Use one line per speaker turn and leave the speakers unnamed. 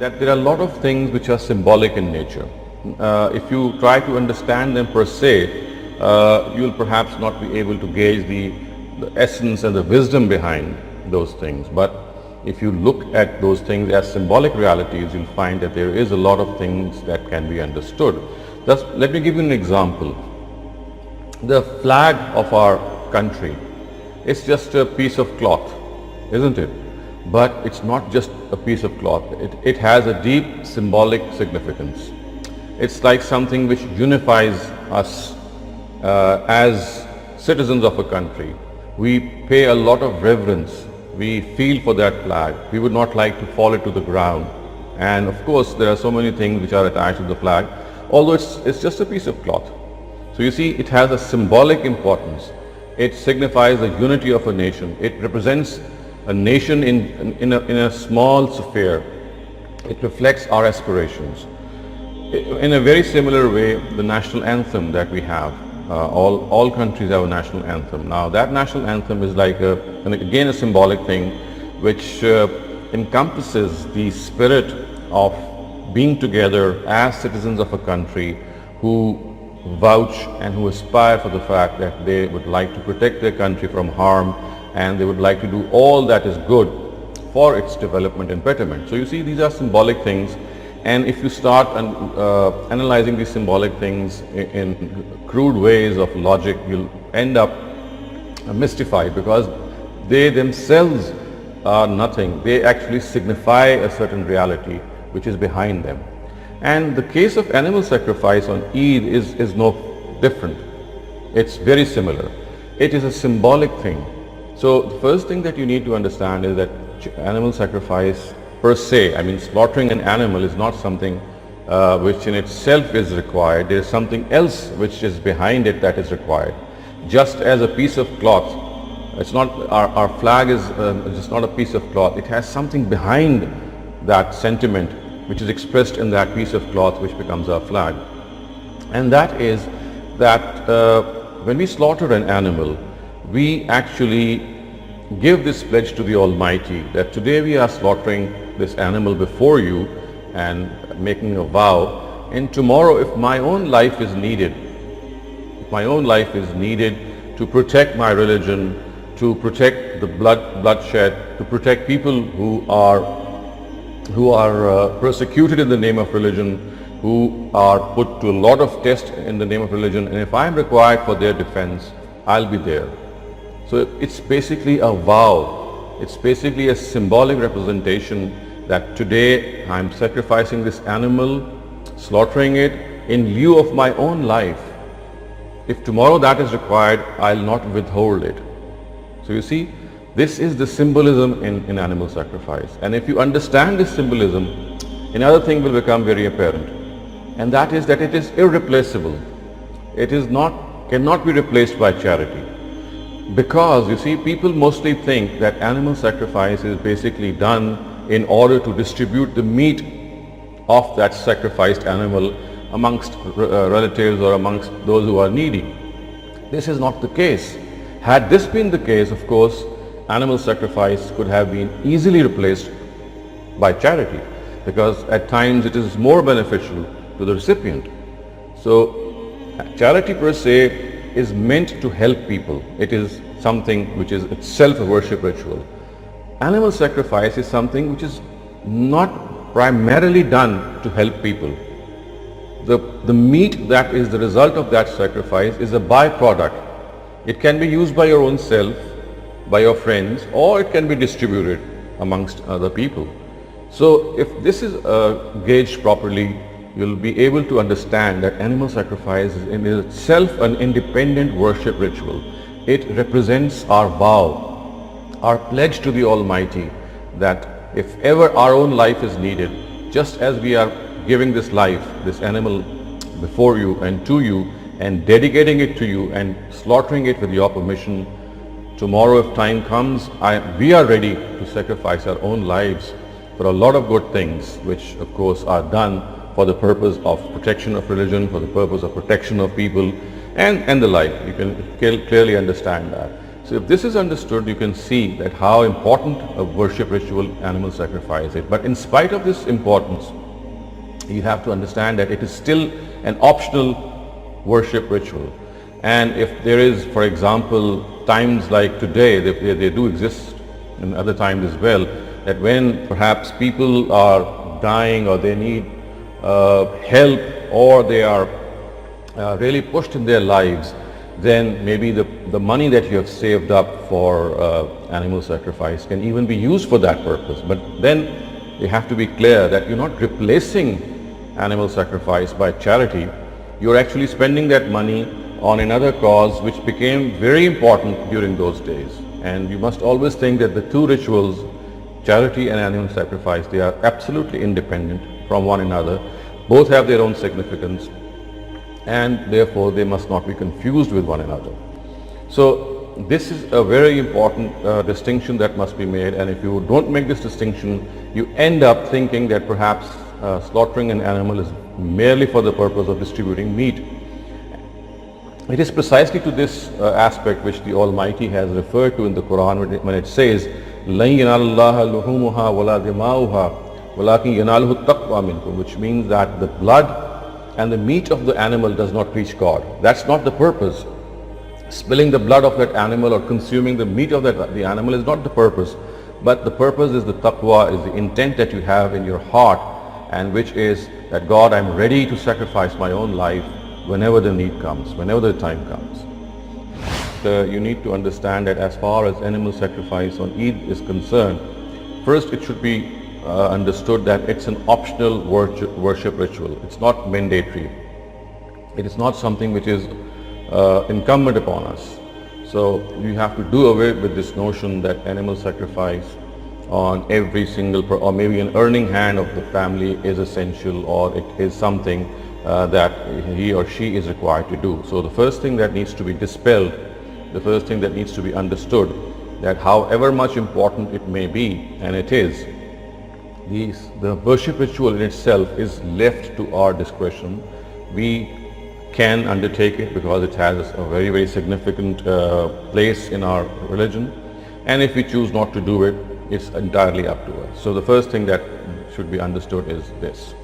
that there are a lot of things which are symbolic in nature. If you try to understand them per se, you will perhaps not be able to gauge the essence and the wisdom behind those things. But if you look at those things as symbolic realities, you'll find that there is a lot of things that can be understood. Thus, let me give you an example. The flag of our country is just a piece of cloth, isn't it? But it's not just a piece of cloth. It has a deep symbolic significance. It's like something which unifies us as citizens of a country. We pay a lot of reverence. We feel for that flag. We would not like to fall it to the ground. And of course, there are so many things which are attached to the flag, although it's just a piece of cloth. So you see, it has a symbolic importance. It signifies the unity of a nation. It represents a nation in a small sphere. It reflects our aspirations. In a very similar way, the national anthem that we have, all countries have a national anthem. Now that national anthem is like again a symbolic thing which encompasses the spirit of being together as citizens of a country who vouch and who aspire for the fact that they would like to protect their country from harm, and they would like to do all that is good for its development and betterment. So you see, these are symbolic things, and if you start analyzing these symbolic things in crude ways of logic, you'll end up mystified, because they themselves are nothing. They actually signify a certain reality which is behind them. And the case of animal sacrifice on Eid is no different. It's very similar. It is a symbolic thing. So the first thing that you need to understand is that animal sacrifice per se, I mean slaughtering an animal, is not something which in itself is required. There is something else which is behind it that is required. Just as a piece of cloth, it's not, our flag is just not a piece of cloth. It has something behind that sentiment which is expressed in that piece of cloth which becomes our flag. And that is that when we slaughter an animal, we actually give this pledge to the Almighty that today we are slaughtering this animal before you and making a vow, and tomorrow if my own life is needed, to protect my religion, to protect the bloodshed, to protect people who are persecuted in the name of religion, who are put to a lot of tests in the name of religion, and if I am required for their defense, I'll be there. So it's basically a vow. It's basically a symbolic representation that today I'm sacrificing this animal, slaughtering it in lieu of my own life. If tomorrow that is required, I'll not withhold it. So you see, this is the symbolism in animal sacrifice. And if you understand this symbolism, another thing will become very apparent. And that is that it is irreplaceable. It cannot be replaced by charity. Because you see, people mostly think that animal sacrifice is basically done in order to distribute the meat of that sacrificed animal amongst relatives or amongst those who are needy. This is not the case. Had this been the case, of course, animal sacrifice could have been easily replaced by charity, because at times it is more beneficial to the recipient. So charity per se is meant to help people. It is something which is itself a worship ritual. Animal sacrifice is something which is not primarily done to help people. The meat that is the result of that sacrifice is a byproduct. It can be used by your own self, by your friends, or it can be distributed amongst other people. So if this is gauged properly, you'll be able to understand that animal sacrifice is in itself an independent worship ritual. It represents our vow, our pledge to the Almighty, that if ever our own life is needed, just as we are giving this life, this animal before you and to you, and dedicating it to you and slaughtering it with your permission, tomorrow if time comes, we are ready to sacrifice our own lives for a lot of good things, which of course are done for the purpose of protection of religion, for the purpose of protection of people, and the like. You can clearly understand that. So if this is understood, you can see that how important a worship ritual animal sacrifice is. But in spite of this importance, you have to understand that it is still an optional worship ritual. And if there is, for example, times like today, they do exist in other times as well, that when perhaps people are dying or they need help or they are really pushed in their lives, then maybe the money that you have saved up for animal sacrifice can even be used for that purpose. But then you have to be clear that you're not replacing animal sacrifice by charity. You're actually spending that money on another cause which became very important during those days. And you must always think that the two rituals, charity and animal sacrifice, they are absolutely independent from one another. Both have their own significance, and therefore they must not be confused with one another. So this is a very important distinction that must be made, and if you don't make this distinction, you end up thinking that perhaps slaughtering an animal is merely for the purpose of distributing meat. It is precisely to this aspect which the Almighty has referred to in the Quran when it says, لَن يَنَالَ اللَّهَ لُحُومُهَا وَلَا دِمَاؤُهَا وَلَكِنْ يَنَالُهُ التَّقْوَى مِنْكُمْ, which means that the blood and the meat of the animal does not reach God. That's not the purpose. Spilling the blood of that animal or consuming the meat of the animal is not the purpose, but the purpose is the taqwa, is the intent that you have in your heart, and which is that God, I'm ready to sacrifice my own life whenever the need comes, whenever the time comes. You need to understand that as far as animal sacrifice on Eid is concerned, first it should be understood that it's an optional worship ritual. It's not mandatory. It is not something which is incumbent upon us. So you have to do away with this notion that animal sacrifice on every single or maybe an earning hand of the family is essential, or it is something that he or she is required to do. So the first thing that needs to be dispelled, the first thing that needs to be understood, that however much important it may be, and it is, the worship ritual in itself is left to our discretion. We can undertake it because it has a very, very significant place in our religion, and if we choose not to do it, it's entirely up to us. So the first thing that should be understood is this.